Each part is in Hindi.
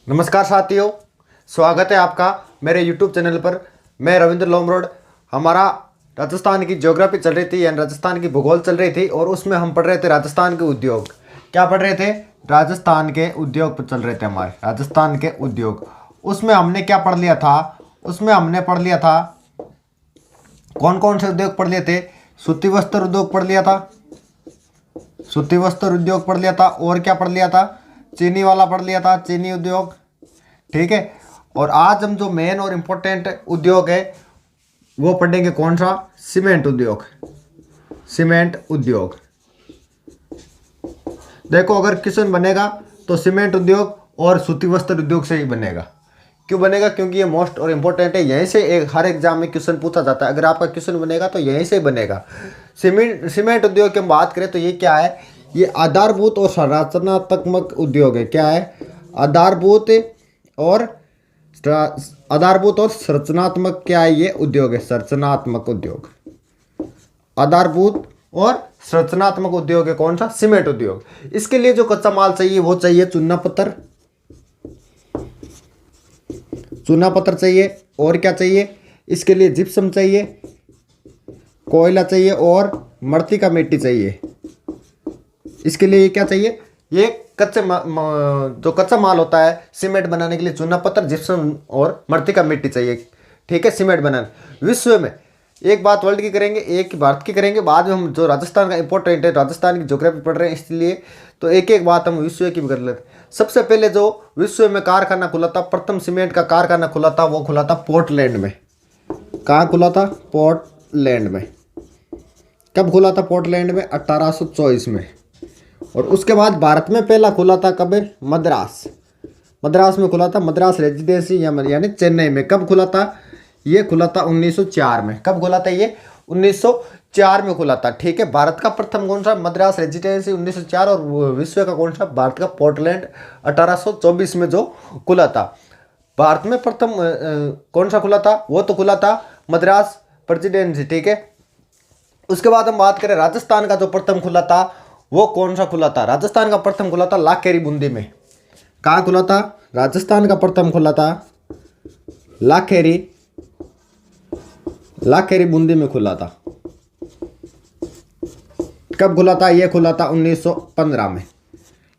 नमस्कार साथियों, स्वागत है आपका मेरे YouTube चैनल पर। मैं रविंद्र लोमरोड। हमारा राजस्थान की ज्योग्राफी चल रही थी, यानी राजस्थान की भूगोल चल रही थी, और उसमें हम पढ़ रहे थे राजस्थान के उद्योग। क्या पढ़ रहे थे? राजस्थान के उद्योग पर चल रहे थे हमारे राजस्थान के उद्योग। उसमें हमने क्या पढ़ लिया था? उसमें हमने पढ़ लिया था कौन कौन से उद्योग पढ़ लिए थे। सूती वस्त्र उद्योग पढ़ लिया था, सूती वस्त्र उद्योग पढ़ लिया था, और क्या पढ़ लिया था? चीनी वाला पढ़ लिया था, चीनी उद्योग। ठीक है। और आज हम जो मेन और इम्पोर्टेंट उद्योग है वो पढ़ेंगे कौन सा? सीमेंट उद्योग। सीमेंट उद्योग। देखो, अगर क्वेश्चन बनेगा तो सीमेंट उद्योग और सूती वस्त्र उद्योग से ही बनेगा। क्यों बनेगा? क्योंकि ये मोस्ट और इम्पोर्टेंट है। यहीं से हर एग्जाम में क्वेश्चन पूछा जाता है। अगर आपका क्वेश्चन बनेगा तो यहीं से ही बनेगा। सीमेंट उद्योग की हम बात करें तो ये क्या है? ये आधारभूत और संरचनात्मक उद्योग है। क्या है? आधारभूत और संरचनात्मक क्या है? ये उद्योग है, संरचनात्मक उद्योग। आधारभूत और संरचनात्मक उद्योग है कौन सा? सीमेंट उद्योग। इसके लिए जो कच्चा माल चाहिए वो चाहिए चूना पत्थर। चूना पत्थर चाहिए, और क्या चाहिए? इसके लिए जिप्सम चाहिए, कोयला चाहिए, और मृत्तिका मिट्टी चाहिए। इसके लिए क्या चाहिए? ये जो कच्चा माल होता है सीमेंट बनाने के लिए चूना पत्थर, जिप्सम और मृत्तिका मिट्टी चाहिए। ठीक है, सीमेंट बनाने। विश्व में एक बात वर्ल्ड की करेंगे, एक भारत की करेंगे। बाद में हम जो राजस्थान का इंपॉर्टेंट है, राजस्थान की ज्योग्राफी पढ़ रहे हैं, इसलिए तो एक एक बात हम विश्व की भी कर लेते हैं। सबसे पहले जो विश्व में कारखाना खुला था, प्रथम सीमेंट का कारखाना खुला था, वो खुला था पोर्टलैंड में। कहाँ खुला था? पोर्टलैंड में। कब खुला था पोर्टलैंड में? 1824 में। और उसके बाद भारत में पहला खुला था कब? मद्रास। मद्रास में खुला था, मद्रास रेजिडेंसी यानी चेन्नई में। कब खुला था? ये खुला था 1904 में। कब खुला था ये? 1904 में खुला था। ठीक है। भारत का प्रथम कौन सा? मद्रास रेजिडेंसी 1904। और विश्व का कौन सा? भारत का पोर्टलैंड 1824 में जो खुला था। भारत में प्रथम कौन सा खुला था? वो तो खुला था मद्रास प्रेसिडेंसी। ठीक है। उसके बाद हम बात करें राजस्थान का जो प्रथम खुला था वो कौन सा खुला था? राजस्थान का प्रथम खुला था लाखेरी बूंदी में। कहाँ खुला था? राजस्थान का प्रथम खुला था लाखेरी बूंदी में खुला था। कब खुला था? ये खुला था 1915 में।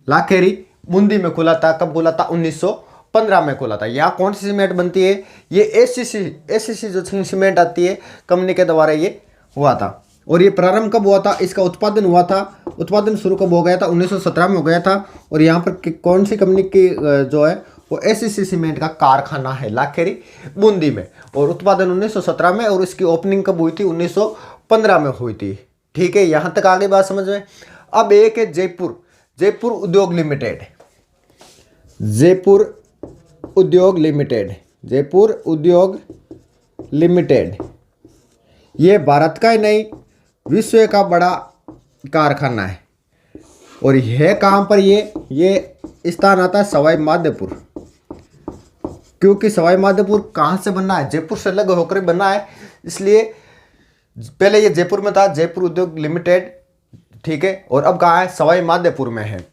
लाखेरी बूंदी में खुला था। कब खुला था? 1915 में खुला था। यहाँ कौन सी सीमेंट बनती है? ये एसीसी जो सीमेंट आती है कंपनी के द्वारा ये हुआ था। और ये प्रारंभ कब हुआ था? इसका उत्पादन हुआ था, उत्पादन शुरू कब हो गया था? 1917 में हो गया था। और यहाँ पर कौन सी कंपनी की जो है वो एसीसी सीमेंट का कारखाना है लाखेरी बूंदी में। और उत्पादन 1917 में, और इसकी ओपनिंग कब हुई थी? 1915 में हुई थी। ठीक है, यहाँ तक आगे बात समझ में। अब एक है जयपुर उद्योग लिमिटेड। जयपुर उद्योग लिमिटेड ये भारत का ही नहीं विश्व का बड़ा कारखाना है। और यह कहाँ पर? ये स्थान आता है सवाई माधोपुर। क्योंकि सवाई माधोपुर कहाँ से बना है? जयपुर से अलग होकर बना है, इसलिए पहले ये जयपुर में था, जयपुर उद्योग लिमिटेड। ठीक है। और अब कहाँ है? सवाई माधोपुर में है।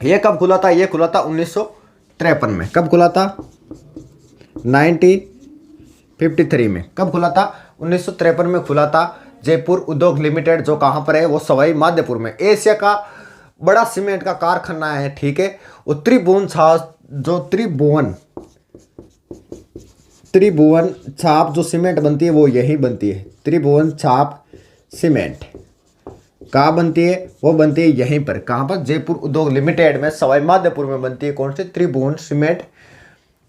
ये कब खुला था? ये खुला था 1953 में। कब खुला था? 1953 में। कब खुला था? 1953 में खुला था जयपुर उद्योग लिमिटेड, जो कहाँ पर है? वो सवाई माधोपुर में। एशिया का बड़ा सीमेंट का कारखाना है। ठीक है। वो त्रिभुवन छाप जो सीमेंट बनती है वो यही बनती है। त्रिभुवन छाप सीमेंट कहाँ बनती है? वो बनती है यहीं पर। कहाँ पर? जयपुर उद्योग लिमिटेड में, सवाई माधोपुर में बनती है। कौन सी? त्रिभुवन सीमेंट।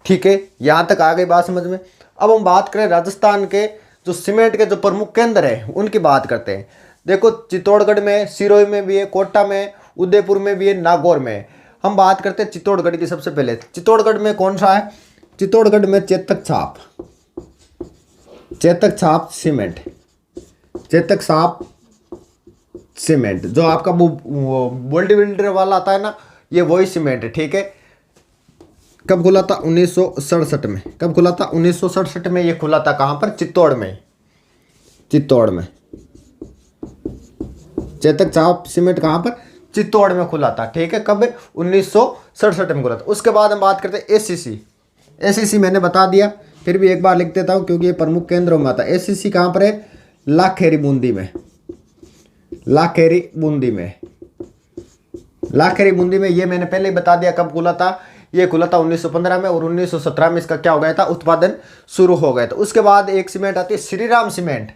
ठीक है, यहाँ तक आ गई बात समझ में। अब हम बात करें राजस्थान के जो सीमेंट के जो प्रमुख केंद्र हैं उनकी बात करते हैं। देखो, चित्तौड़गढ़ में, सिरोही में भी है, कोटा में, उदयपुर में भी है, नागौर में है। हम बात करते हैं चित्तौड़गढ़ की। सबसे पहले चित्तौड़गढ़ में कौन सा है? चित्तौड़गढ़ में चेतक छाप सीमेंट जो आपका बॉडी बिल्डर वाला आता है ना, ये वही सीमेंट है। ठीक है। कब खुला था? 1967 में। कब खुला था? 1967 में। ये खुला था कहाँ पर? चित्तौड़ में। चेतक छाप सीमेंट कहाँ पर? चित्तौड़ में खुला था। ठीक है, कब? 1967 में खुला था। उसके बाद हम बात करते हैं एसीसी। एसीसी मैंने बता दिया, फिर भी एक बार लिख देता हूँ क्योंकि ये प्रमुख केंद्रों में आता है। एसीसी कहाँ पर है? लाखेरी बूंदी में। लाखेरी बूंदी में, लाखेरी बूंदी में। ये मैंने पहले ही बता दिया कब खुला था। ये खुला था 1915 में, और 1917 में इसका क्या हो गया था? उत्पादन शुरू हो गया था। उसके बाद एक सीमेंट आती है श्रीराम सीमेंट।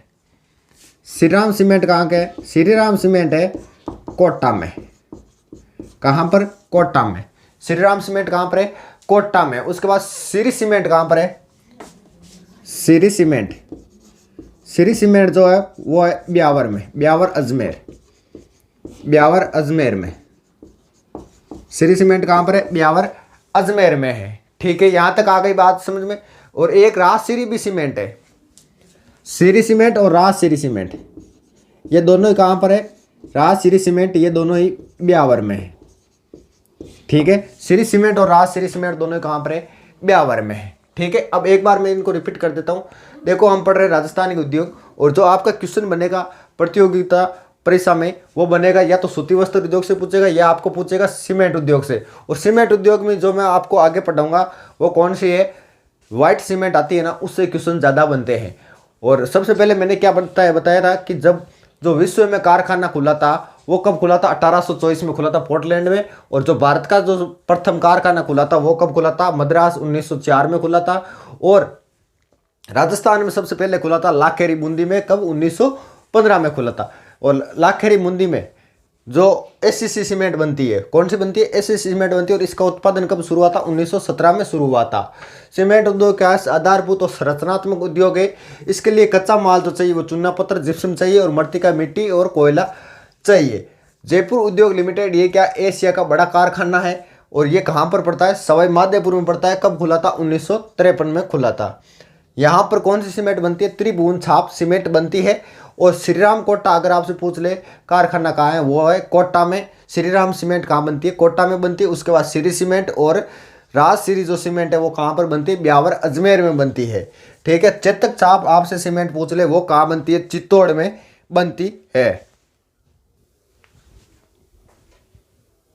श्रीराम सीमेंट कहाँ का है? श्रीराम सीमेंट है कोटा में। कहाँ पर? कोटा में। श्रीराम सीमेंट कहाँ पर है? कोटा में। उसके बाद श्री सीमेंट कहाँ पर है? श्री सीमेंट, श्री सीमेंट जो है वो है ब्यावर में, ब्यावर अजमेर, ब्यावर अजमेर में। श्री सीमेंट कहाँ पर है? ब्यावर अजमेर में है। ठीक है, यहाँ तक आ गई बात समझ में। और एक राजश्री भी सीमेंट है, श्री सीमेंट और राजश्री सीमेंट, ये दोनों ही कहाँ पर है? राजश्री सीमेंट, ये दोनों ही ब्यावर में है। ठीक है, श्री सीमेंट और राजश्री सीमेंट दोनों ही कहाँ पर है? ब्यावर में है। ठीक है, अब एक बार मैं इनको रिपीट कर देता हूँ। देखो, हम पढ़ रहे राजस्थानी उद्योग, और जो आपका क्वेश्चन बनेगा प्रतियोगिता परीक्षा में, वो बनेगा या तो सूती वस्त्र उद्योग से पूछेगा या आपको पूछेगा सीमेंट उद्योग से। और सीमेंट उद्योग में जो मैं आपको आगे पढ़ाऊंगा वो कौन सी है? व्हाइट सीमेंट आती है ना, उससे क्वेश्चन ज़्यादा बनते हैं। और सबसे पहले मैंने क्या बताया था कि जब जो विश्व में कारखाना खुला था वो कब खुला था? 1824 में खुला था पोर्टलैंड में। और जो भारत का जो प्रथम कारखाना खुला था वो कब खुला था? मद्रास 1904 में खुला था। और राजस्थान में सबसे पहले खुला था लाखेरी बूंदी में, कब? 1915 में खुला था। और लाखेरी बूंदी में जो एसीसी सीमेंट बनती है, कौन सी बनती है? एसीसी सीमेंट बनती है। और इसका उत्पादन कब शुरू हुआ था? 1917 में शुरू हुआ था। सीमेंट उद्योग का आधारभूत और संरचनात्मक उद्योग है। इसके लिए कच्चा माल जो चाहिए वो चूना पत्थर, जिप्सम चाहिए, और मृतिका मिट्टी और कोयला चाहिए। जयपुर उद्योग लिमिटेड ये क्या? एशिया का बड़ा कारखाना है। और ये कहाँ पर पड़ता है? सवाई माधोपुर में पड़ता है। कब खुला था? 1953 में खुला था। यहाँ पर कौन सी सीमेंट बनती है? त्रिभुवन छाप सीमेंट बनती है। और श्रीराम कोटा अगर आपसे पूछ ले कारखाना कहाँ है, वो है कोटा में। श्रीराम सीमेंट कहाँ बनती है? कोटा में बनती है। उसके बाद श्री सीमेंट और राजश्री जो सीमेंट है वो कहाँ पर बनती है? ब्यावर अजमेर में बनती है। ठीक है, चेतक छाप आपसे सीमेंट पूछ ले वो कहाँ बनती है? चित्तौड़ में बनती है।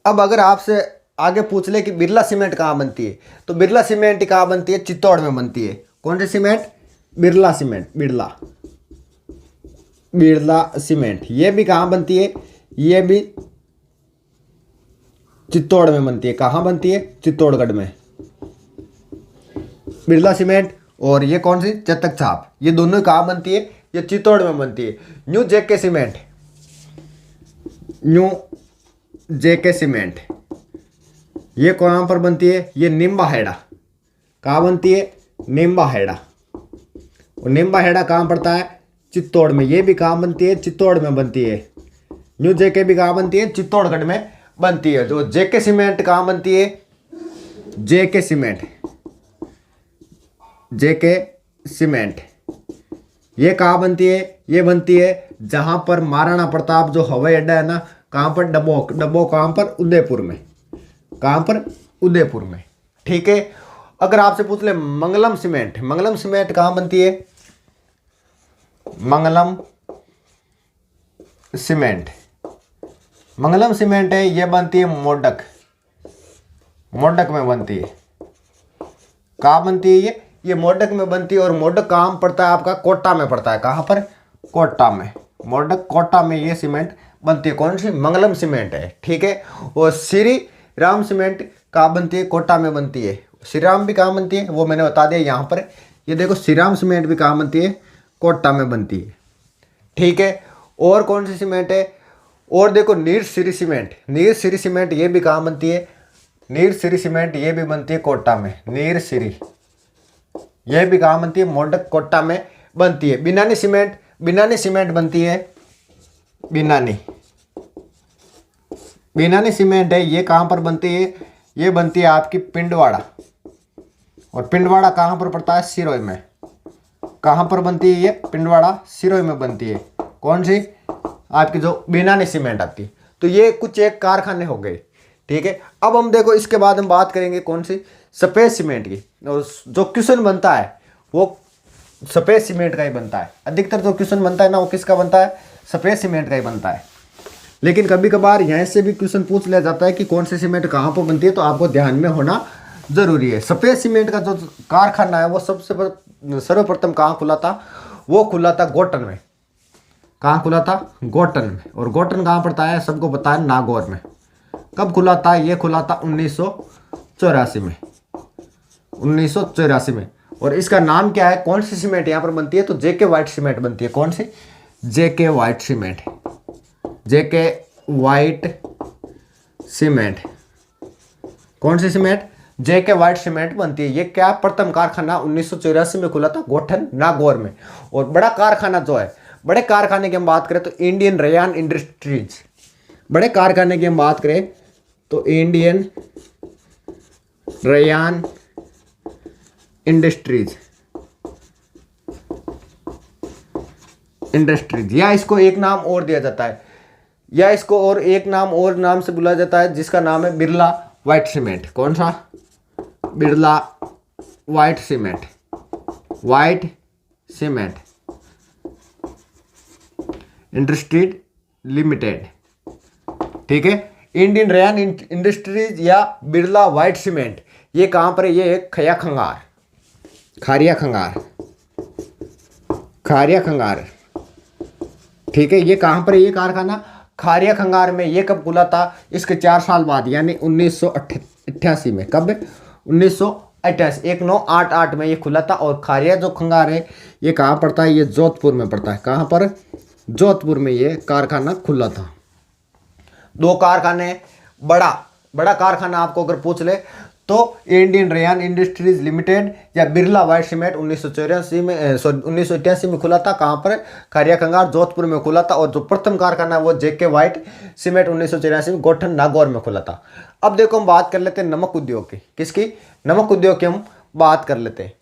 अब अगर आपसे आगे पूछ ले कि बिरला सीमेंट कहाँ बनती है, तो बिरला सीमेंट कहाँ बनती है? चित्तौड़ में बनती है। कौन सी cement? Birla cement, Birla, Birla cement. ये भी कहाँ बनती है? ये भी चित्तौड़ में बनती है। कहाँ बनती है? चित्तौड़गढ़ में, बिरला सीमेंट। और ये कौन सी? चेतक छाप, ये दोनों कहाँ बनती है? ये चित्तौड़ में बनती है। न्यू जेके सीमेंट, न्यू जेके सीमेंट, ये कहाँ पर बनती है? ये निम्बाहेड़ा। कहाँ बनती है? निम्बाहेड़ा। और निम्बाहेड़ा कहाँ पड़ता है? चित्तौड़ में। ये भी कहाँ बनती है? चित्तौड़ में बनती है। न्यू जेके भी कहाँ बनती है? चित्तौड़गढ़ में बनती है। जो जेके सीमेंट कहाँ बनती है? जेके सीमेंट, जेके सीमेंट ये कहाँ बनती है? ये बनती है जहाँ पर महाराणा प्रताप जो हवाई अड्डा है ना, कहाँ पर? डबोक, डबोक कहाँ पर? उदयपुर में। कहाँ पर? उदयपुर में। ठीक है, अगर आपसे पूछ ले मंगलम सीमेंट, मंगलम सीमेंट कहाँ बनती है? मंगलम सीमेंट, मंगलम सीमेंट है ये बनती है मोडक, मोडक में बनती है। कहाँ बनती है? ये मोडक में बनती है। और मोडक कहाँ पड़ता है आपका? कोटा में पड़ता है। कहाँ पर? कोटा में। मोडक कोटा में ये सीमेंट बनती है। कौन सी? मंगलम सीमेंट है। ठीक है, और श्री राम सीमेंट कहाँ बनती है? कोटा में बनती है। श्री राम भी कहाँ बनती है? वो मैंने बता दिया यहाँ पर। ये देखो, श्री राम सीमेंट भी कहाँ बनती है? कोटा में बनती है। ठीक है, और कौन सी सीमेंट है? और देखो, नीर श्री सीमेंट, नीर श्री सीमेंट ये भी कहाँ बनती है? नीर श्री सीमेंट ये भी बनती है कोटा में। नीर श्री ये भी कहाँ बनती है? मोडक, कोटा में बनती है। बिनानी सीमेंट, बिनानी सीमेंट बनती है। बिनानी, बिनानी सीमेंट है ये कहाँ पर बनती है? ये बनती है आपकी पिंडवाड़ा। और पिंडवाड़ा कहाँ पर पड़ता है? सिरोही में। कहाँ पर बनती है ये? पिंडवाड़ा, सिरोही में बनती है। कौन सी? आपकी जो बिनानी सीमेंट आती है। तो ये कुछ एक कारखाने हो गए। ठीक है, अब हम देखो इसके बाद हम बात करेंगे कौन सी? सफेद सीमेंट की। और जो क्वेश्चन बनता है वो सफेद सीमेंट का ही बनता है। अधिकतर जो क्वेश्चन बनता है ना वो किसका बनता है? सफेद सीमेंट का ही बनता है। लेकिन कभी कभार यहाँ से भी क्वेश्चन पूछ लिया जाता है कि कौन सी सीमेंट कहाँ पर बनती है, तो आपको ध्यान में होना जरूरी है। सफ़ेद सीमेंट का जो कारखाना है वो सर्वप्रथम कहाँ खुला था, वो खुला था गोटन में। कहाँ खुला था? गोटन में। और गोटन कहाँ पड़ता है? सबको पता है, नागौर में। कब खुला था? ये खुला था 1984 में, 1984 में। और इसका नाम क्या है? कौन सी सीमेंट यहाँ पर बनती है? तो जेके वाइट सीमेंट बनती है। कौन सी? जेके वाइट सीमेंट। जेके वाइट सीमेंट। कौन सी सीमेंट? जेके वाइट सीमेंट बनती है। ये क्या? प्रथम कारखाना 1984 में खुला था गोठन नागौर में। और बड़ा कारखाना जो है, बड़े कारखाने की हम बात करें तो इंडियन रेयान इंडस्ट्रीज। बड़े कारखाने की हम बात करें तो इंडियन रेयान इंडस्ट्रीज, या इसको एक नाम और दिया जाता है, या इसको और एक नाम और नाम से बुलाया जाता है, जिसका नाम है बिरला व्हाइट सीमेंट। कौन सा? Birla white cement. White cement industries limited. ठीक है, इंडियन रेयान इंडस्ट्रीज या बिरला व्हाइट सीमेंट, ये कहां पर है? ये है खया खंगार, खारिया खंगार, खारिया खंगार। ठीक है, ये कहां पर है? ये कारखाना खारिया खंगार में। ये कब खुला था? इसके 4 साल बाद, यानी 1988 में। कब? 1988, 1988 में ये खुला था। और खारिया जो खंगार है ये कहाँ पड़ता है? ये जोधपुर में पड़ता है। कहाँ पर? जोधपुर में ये कारखाना खुला था। 2 कारखाने, बड़ा कारखाना आपको अगर पूछ ले तो इंडियन रेयान इंडस्ट्रीज लिमिटेड या बिरला व्हाइट सीमेंट 1988 में खुला था। कहाँ पर? खारिया खंगार, जोधपुर में खुला था। और जो प्रथम कारखाना वो जेके व्हाइट सीमेंट 1984 में गोठन नागौर में खुला था। अब देखो हम बात कर लेते हैं नमक उद्योग की। किसकी? नमक उद्योग की हम बात कर लेते हैं।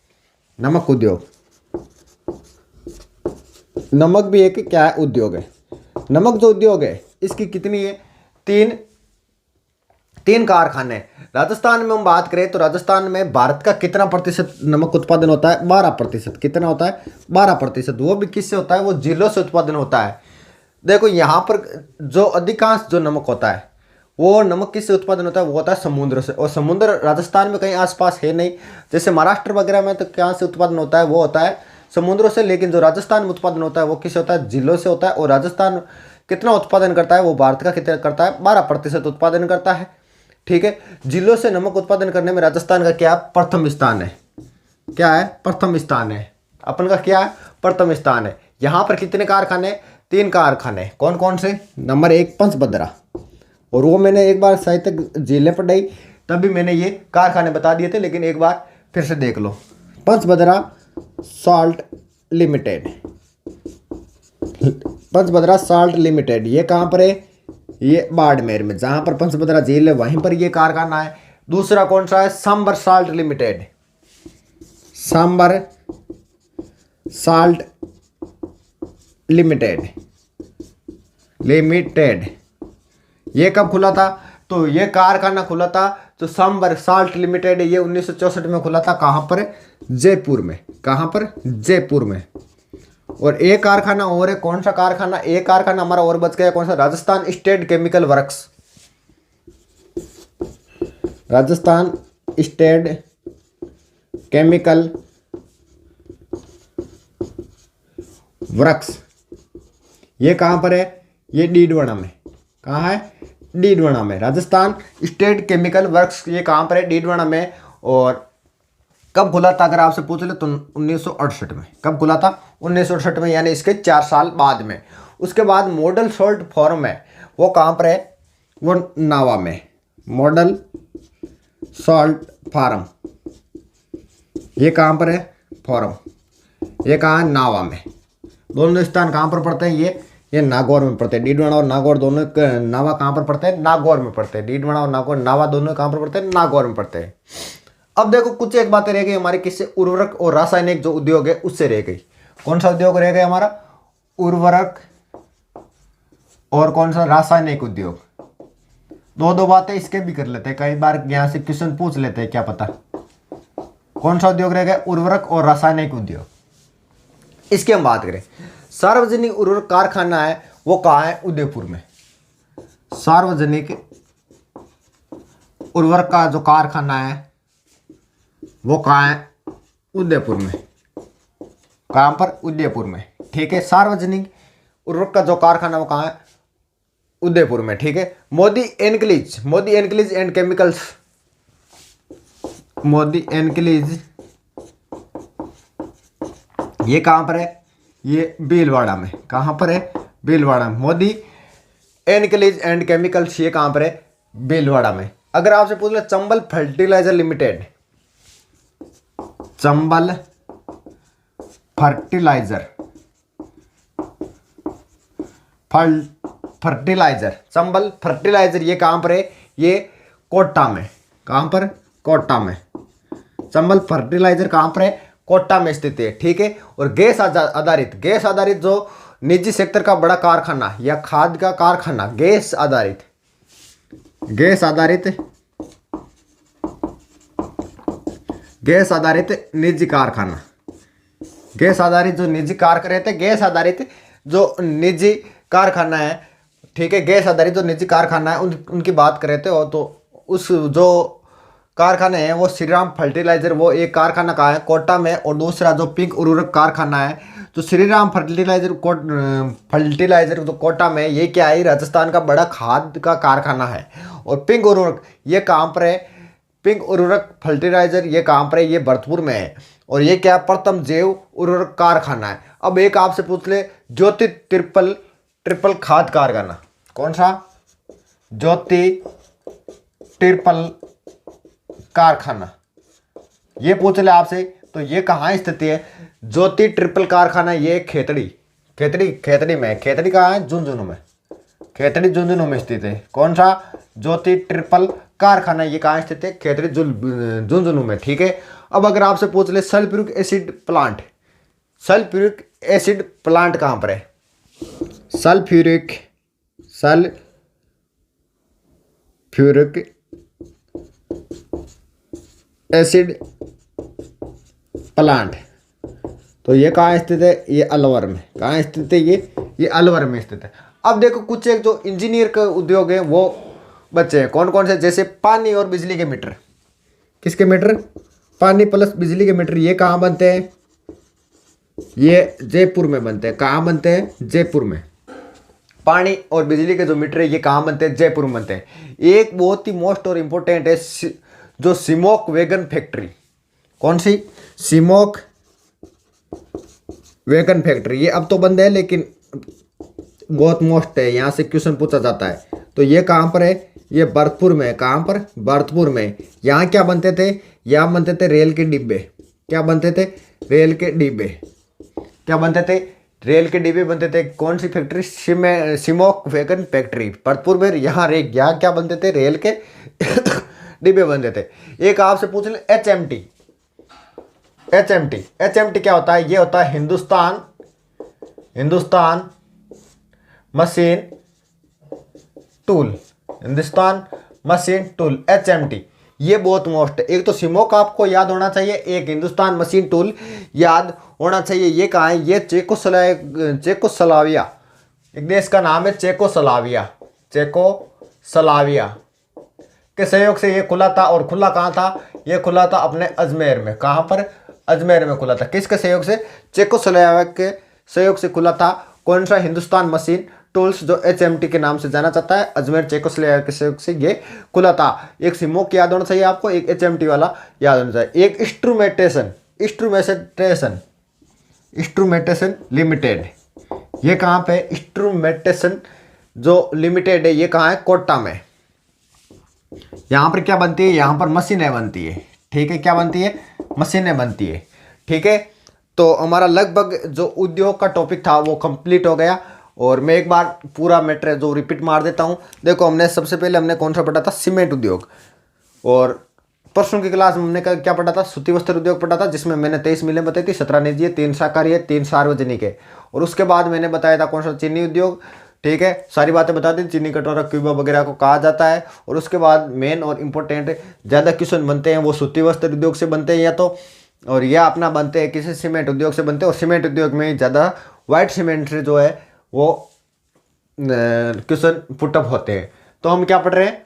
नमक उद्योग, नमक भी एक क्या है? उद्योग है। नमक जो उद्योग है इसकी कितनी है? तीन कारखाने। राजस्थान में हम बात करें तो राजस्थान में भारत का कितना प्रतिशत नमक उत्पादन होता है? 12%। कितना होता है? 12%। वो भी किससे होता है? वो जिलों से उत्पादन होता है। देखो यहाँ पर जो अधिकांश जो नमक होता है वो नमक किससे उत्पादन होता है? वो होता है समुद्र से। और समुद्र राजस्थान में कहीं आसपास है नहीं। जैसे महाराष्ट्र वगैरह में तो कहाँ से उत्पादन होता है? वो होता है समुद्रों से। लेकिन जो राजस्थान में उत्पादन होता है वो किससे होता है? जिलों से होता है। और राजस्थान कितना उत्पादन करता है? वो भारत का कितना करता है? 12% उत्पादन करता है। ठीक है, जिलों से नमक उत्पादन करने में राजस्थान का क्या? प्रथम स्थान है। क्या है? प्रथम स्थान है। अपन का क्या है? प्रथम स्थान है। यहाँ पर कितने कारखाने? 3 कारखाने। कौन कौन से? नंबर 1 पंचभद्रा। और वो मैंने एक बार साहित्य जिले पढ़ाई तब भी मैंने ये कारखाने बता दिए थे, लेकिन एक बार फिर से देख लो। Pachbhadra salt limited, Pachbhadra salt Limited, ये कहाँ पर है? ये बाड़मेर में। जहाँ पर पंचभद्रा झील है वहीं पर ये कारखाना है। दूसरा कौन सा है? Sambhar Salt Limited. Sambhar Salt Limited, ये कब खुला था? तो ये कारखाना खुला था तो सांबर साल्ट लिमिटेड ये 1964 में खुला था। कहाँ पर? जयपुर में। कहाँ पर? जयपुर में। और एक कारखाना और है। कौन सा कारखाना? एक कारखाना हमारा और बच गया। कौन सा? Rajasthan state chemical works. Rajasthan state chemical works, ये कहाँ पर है? ये डीडवाना में। कहाँ है? डीडवाना में। राजस्थान स्टेट केमिकल वर्क्स ये कहाँ पर है? डीडवाना में। और कब खुला था अगर आपसे पूछ ले तो 1968 में। कब खुला था? 1968 में, यानी इसके 4 साल बाद में। उसके बाद मॉडल सॉल्ट फार्म है, वो कहाँ पर है? वो नावा में। मॉडल सॉल्ट फार्म ये कहाँ पर है? फार्म ये कहाँ है? नावा में। दोनों स्थान कहाँ पर पड़ते हैं? ये नागौर में पड़ते हैं। डीडवाना और नागौर दोनों, नावा कहाँ पर पड़ते हैं? नागौर में पड़ते हैं। डीडवाना और नागौर, नावा दोनों कहाँ पर पड़ते हैं? नागौर में पड़ते हैं। अब देखो कुछ एक बातें रह गई हमारे, किससे? उर्वरक और रासायनिक जो उद्योग है उससे रह गई। कौन सा उद्योग रह गया हमारा? उर्वरक और कौन सा? रासायनिक उद्योग। दो बातें इसके भी कर लेते हैं, कई बार यहाँ से क्वेश्चन पूछ लेते हैं, क्या पता। कौन सा उद्योग रह गया? उर्वरक और रासायनिक उद्योग। इसकी हम बात करें, सार्वजनिक उर्वरक कारखाना है वो कहाँ है? उदयपुर में। सार्वजनिक उर्वरक का जो कारखाना है वो कहाँ है? उदयपुर में। कहाँ पर? उदयपुर में। ठीक है, सार्वजनिक उर्वरक का जो कारखाना वो कहाँ है? उदयपुर में। ठीक है, मोदी एनक्लीज एंड केमिकल्स, मोदी एनक्लीज ये कहाँ पर है? ये भीलवाड़ा में। कहाँ पर है? भीलवाड़ा में। मोदी एनक्लीज एंड केमिकल्स ये कहाँ पर है? भीलवाड़ा में। अगर आपसे पूछ ले Chambal Fertilizer Limited, Chambal Fertilizer Chambal Fertilizer ये कहाँ पर है? ये कोटा में। कहाँ पर? कोटा में। चंबल फर्टिलाइजर कहाँ पर है? कोटा में स्थित है। ठीक है, और गैस आधारित जो निजी सेक्टर का बड़ा कारखाना या खाद का कारखाना, गैस आधारित निजी कारखाना, गैस आधारित जो निजी कारखाना है। ठीक है, गैस आधारित जो निजी कारखाना है उनकी बात कर रहे थे। और तो उस जो कारखाने हैं वो श्री राम फर्टिलाइजर, वो एक कारखाना का है कोटा में, और दूसरा जो पिंक उर्वरक कारखाना है तो श्री राम फर्टिलाइजर जो कोटा में, ये क्या है? राजस्थान का बड़ा खाद का कारखाना है। और पिंक उर्वरक ये कहाँ पर है? पिंक उर्वरक फर्टिलाइजर ये कहाँ पर है? ये भरतपुर में है। और ये क्या? प्रथम जैव उर्वरक कारखाना है। अब एक आपसे पूछ ले ज्योति ट्रिपल खाद कारखाना, कौन सा? ज्योति ट्रिपल कारखाना, ये पूछ ले आपसे, तो ये कहाँ स्थित है? ज्योति ट्रिपल कारखाना ये खेतड़ी में। खेतड़ी कहाँ है? झुंझुनू में। खेतड़ी झुंझुनू में स्थित है। कौन सा? ज्योति ट्रिपल कारखाना ये कहाँ स्थित है? खेतड़ी झुंझुनू में। ठीक है, अब अगर आपसे पूछ ले सल्फ्यूरिक एसिड प्लांट कहाँ पर है? सल्फ्यूरिक एसिड प्लांट, तो ये कहाँ स्थित है? ये अलवर में। कहाँ स्थित है? ये अलवर में स्थित है। अब देखो कुछ एक जो इंजीनियर का उद्योग है वो बच्चे हैं, कौन कौन से? जैसे पानी और बिजली के मीटर। किसके मीटर? पानी प्लस बिजली के मीटर। ये कहाँ बनते हैं? ये जयपुर में बनते हैं। कहाँ बनते हैं? जयपुर में। पानी और बिजली के जो मीटर है ये कहाँ बनते हैं? जयपुर में बनते हैं। एक बहुत ही मोस्ट और इम्पोर्टेंट है जो सिमोक वैगन फैक्ट्री। कौन सी? सिमोक वैगन फैक्ट्री। ये अब तो बंद है लेकिन बहुत मोस्ट है, यहाँ से क्वेश्चन पूछा जाता है। तो ये कहाँ पर है? ये भरतपुर में। कहाँ पर? भरतपुर में। यहाँ क्या बनते थे? यहाँ बनते थे रेल के डिब्बे। क्या बनते थे? रेल के डिब्बे। क्या बनते थे? रेल के डिब्बे बनते थे। कौन सी फैक्ट्री? सिमोक वैगन फैक्ट्री भरतपुर में। यहाँ क्या बनते थे? रेल के डिब्बे बनते थे। एक आपसे पूछ ले एचएमटी क्या होता है? ये होता है हिंदुस्तान मशीन टूल। एचएमटी ये बहुत मोस्ट है। एक तो सिमोक आपको याद होना चाहिए, एक हिंदुस्तान मशीन टूल याद होना चाहिए। ये कहाँ है? ये चेकोस्लोवाकिया एक देश का नाम है। चेकोस्लोवाकिया के सहयोग से ये खुला था। और खुला कहाँ था? ये खुला था अपने अजमेर में। कहाँ पर? अजमेर में खुला था। किसके सहयोग से? चेकोस्लोवाकिया के सहयोग से खुला था। कौन सा? हिंदुस्तान मशीन टूल्स, जो एचएमटी के नाम से जाना जाता है। अजमेर चेकोस्लोवाकिया के सहयोग से ये खुला था। एक सिमोक याद होना चाहिए आपको, एक एचएमटी वाला याद होना चाहिए। एक इंस्ट्रूमेंटेशन लिमिटेड, ये कहाँ पे? इंस्ट्रूमेंटेशन जो लिमिटेड है ये कहाँ है? कोटा में। यहाँ पर क्या बनती है? यहाँ पर मशीनें बनती है। ठीक है, क्या बनती है? मशीनें बनती है। ठीक है, तो हमारा लगभग जो उद्योग का टॉपिक था वो कंप्लीट हो गया। और मैं एक बार पूरा मैटर जो रिपीट मार देता हूँ। देखो, सबसे पहले हमने कौन सा पढ़ा था? सीमेंट उद्योग। और परसों की क्लास में हमने क्या पढ़ा था? सूती वस्त्र उद्योग पढ़ा था, जिसमें मैंने 23 मिलें बताई थी, 17 निजी है, 3 सरकारी है, 3 सार्वजनिक है। और उसके बाद मैंने बताया था कौन सा? चीनी उद्योग। ठीक है, सारी बातें बता दी। चीनी कटोरा, क्यूबा वगैरह को कहा जाता है। और उसके बाद मेन और इम्पोर्टेंट ज़्यादा क्वेश्चन बनते हैं वो सूती वस्त्र उद्योग से बनते हैं या तो, और यह अपना बनते हैं किसी सीमेंट उद्योग से बनते हैं। और सीमेंट उद्योग में ज़्यादा वाइट सीमेंट से जो है वो क्वेश्चन पुटअप होते हैं। तो हम क्या पढ़ रहे हैं,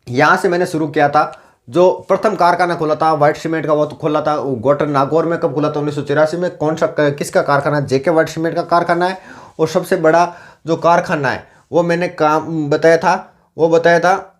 यहाँ से मैंने शुरू किया था। जो प्रथम कारखाना खुला था व्हाइट सीमेंट का, वो तो खुला था ग्रेटर नागौर में। कब खुला था? 1984 में। कौन सा, किसका कारखाना? जेके व्हाइट सीमेंट का कारखाना है। और सबसे बड़ा जो कारखाना है वो मैंने काम बताया था, वो बताया था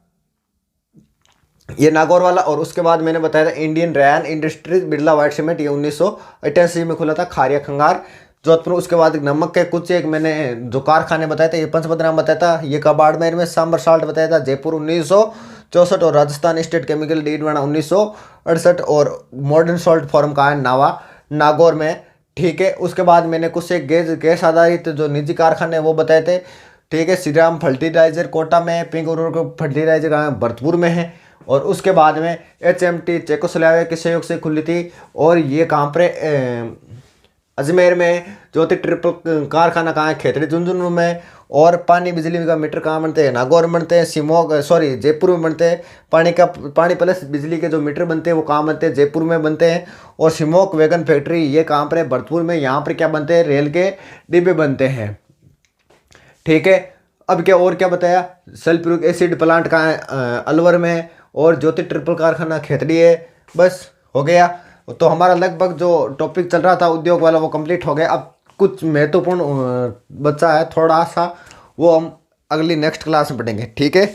ये नागौर वाला। और उसके बाद मैंने बताया था इंडियन रैन इंडस्ट्रीज बिरला व्हाइट सीमेंट, ये 1988 में खुला था, खारिया खंगार जोधपुर। उसके बाद नमक के कुछ एक मैंने जो कारखाने बताए थे, ये पंचपदराम बताया था, ये कबाड़मेर में सांबर साल्ट बताया था, जयपुर 1964, और राजस्थान स्टेट केमिकल डीडवाना 1968, और मॉडर्न सॉल्ट फॉर्म का है नावा नागौर में। ठीक है। उसके बाद मैंने कुछ एक गैस आधारित जो निजी कारखाने हैं वो बताए थे। ठीक है। श्री राम फर्टिलाइजर कोटा में है, पिंक उर्वरक फर्टिलाइजर भरतपुर में है। और उसके बाद में HMT चेकोस्लोवाकिया के सहयोग से खुली थी, और ये कहाँ पर? अजमेर में। ज्योति ट्रिपल कारखाना कहाँ है? खेतड़ी झुंझुनू में। और पानी बिजली का मीटर कहाँ बनते हैं? नागौर में बनते हैं। जयपुर में बनते हैं। पानी प्लस बिजली के जो मीटर बनते हैं वो कहाँ बनते हैं? जयपुर में बनते हैं। और सिमोक वैगन फैक्ट्री ये कहाँ पर है? भरतपुर में। यहाँ पर क्या बनते हैं? रेल के डिब्बे बनते हैं। ठीक है। अब क्या और क्या बताया? सल्फ्यूरिक एसिड प्लांट कहाँ है? अलवर में। और ज्योति ट्रिपल कारखाना खेतड़ी है। बस हो गया। तो हमारा लगभग जो टॉपिक चल रहा था उद्योग वाला वो कंप्लीट हो गया। अब कुछ महत्वपूर्ण बचा है थोड़ा सा, वो हम अगली नेक्स्ट क्लास में पढ़ेंगे। ठीक है।